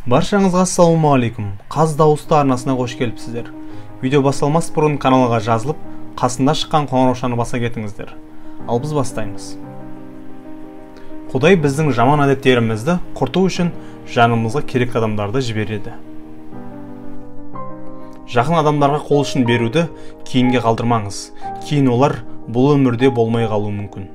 Баршаңызға ассалаумағалейкум. Қаз дауысты арнасына қош келіпсіздер. Видео басталмас бұрын каналға жазылып, қасында шыққан қоңыраушаны баса кетіңіздер. Ал біз бастаймыз. Құдай біздің жаман әдеттерімізді құрту үшін жанымызға керек адамдарды жібереді. Жақын адамдарға қол ұшын беруді кейінге қалдырмаңыз. Кейін олар бұл өмірде болмай қалуы мүмкін.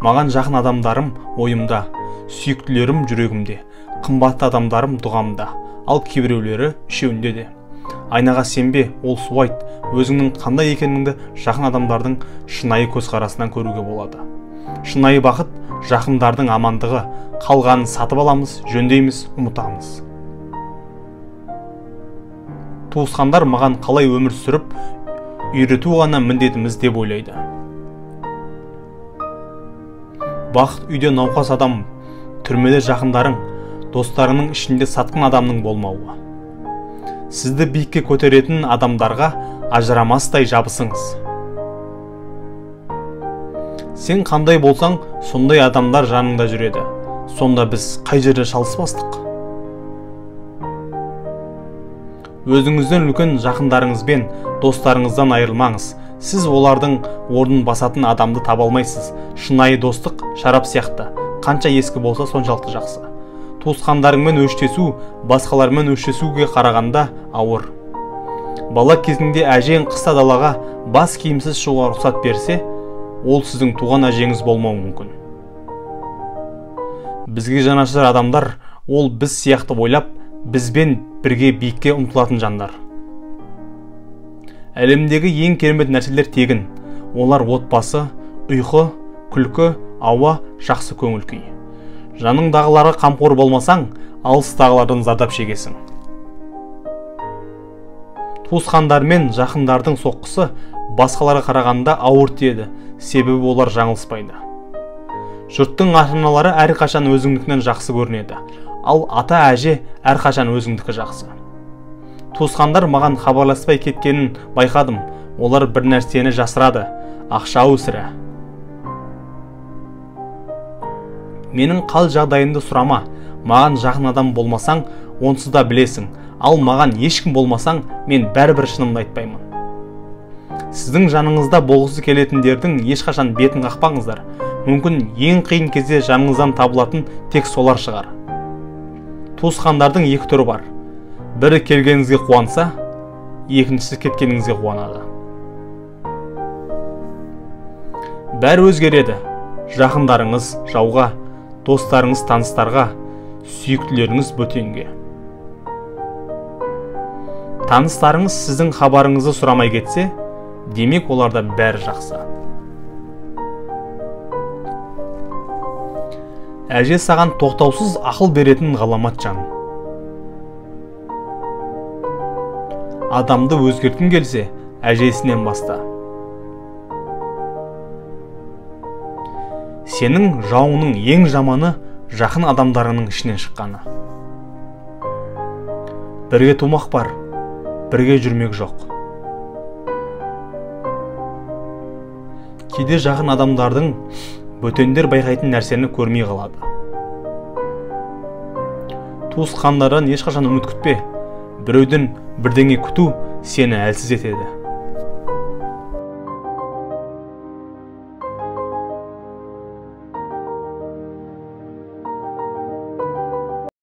Маған жақын адамдарым ойымда, сүйіктілерім жүрегімде, қымбатты адамдарым дұғамда, ал кейбіреулері үшеуінде де. Айнаға сенбе, ол су айт, өзіңнің қандай екеніңді жақын адамдардың шынайы көзқарасынан көруге болады. Шынайы бақыт жақындардың амандығы, қалғанын сатып аламыз, жөндейміз, ұмытамыз. Туысқандар маған қалай өмір сүріп, үйрету ғана міндетіміз деп ойлайды. Бақыт үйде науқас адам, түрмеде жақындарың, достарының ішінде сатқын адамның болмауы. Сізді биікке көтеретін адамдарға ажырамастай жабысыңыз. Сен қандай болсаң, сондай адамдар жаныңда жүреді. Сонда біз қай жерде шалыспастық? Өзіңізден үлкен жақындарыңызбен, достарыңыздан айырылмаңыз. Сіз олардың орнын басатын адамды таба алмайсыз. Шынайы достық шарап сияқты. Қанша ескі болса соншалықты жақсы. Туысқандарыңмен өштесу, басқалармен өштесуге қарағанда ауыр. Бала кезінде әжең қыста далаға бас киімсіз шығуға рұқсат берсе, ол сіздің туған әжеңіз болмауы мүмкін. Бізге жанашыр адамдар, ол біз сияқты ойлап, бізбен бірге биікке ұмтылатын жандар. Әлемдегі ең керемет нәрселер тегін. Олар отбасы, ұйқы, күлкі, ауа, жақсы көңіл күй. Жаныңдағыларға қамқор болмасаң, алыстағылардан зардап шегесің. Туысқандар мен жақындардың соққысы басқаларға қарағанда ауыр тиеді, себебі олар жаңылыспайды. Жұрттың ата-аналары әрқашан өзіңдікінен жақсы көрінеді, ал ата әже әрқашан өзіңдікі жақсы. Туысқандар маған хабарласпай кеткенін байқадым. Олар бір нәрсені жасырады, ақша өсірі. Менің қал жағдайымды сұрама. Маған жақын адам болмасаң, онсыз да білесің. Ал маған ешкім болмасаң, мен бәрібір шынымды айтпаймын. Сіздің жаныңызда болғысы келетіндердің ешқашан бетін қақпаңыздар. Мүмкін ең қиын кезде жаныңыздан табылатын тек солар шығар. Туысқандардың екі түрі бар. Бірі келгеніңізге қуанса, екіншісі кеткеніңізге қуанады. Бәрі өзгереді. Жақындарыңыз жауға, достарыңыз таныстарға, сүйіктілеріңіз бөтенге. Таныстарыңыз сіздің хабарыңызды сұрамай кетсе, демек оларда бәрі жақсы. Әже саған тоқтаусыз ақыл беретін ғаламат жан. Адамды өзгерткің келсе, әжесінен баста. Сенің жауыңның ең жаманы жақын адамдарының ішінен шыққаны. Бірге тумақ бар, бірге жүрмек жоқ. Кейде жақын адамдардың бөтендер байқайтын нәрсені көрмей қалады. Туысқандардан ешқашан үміт күтпе. Біреуден бірдеңе күту сені әлсіз етеді.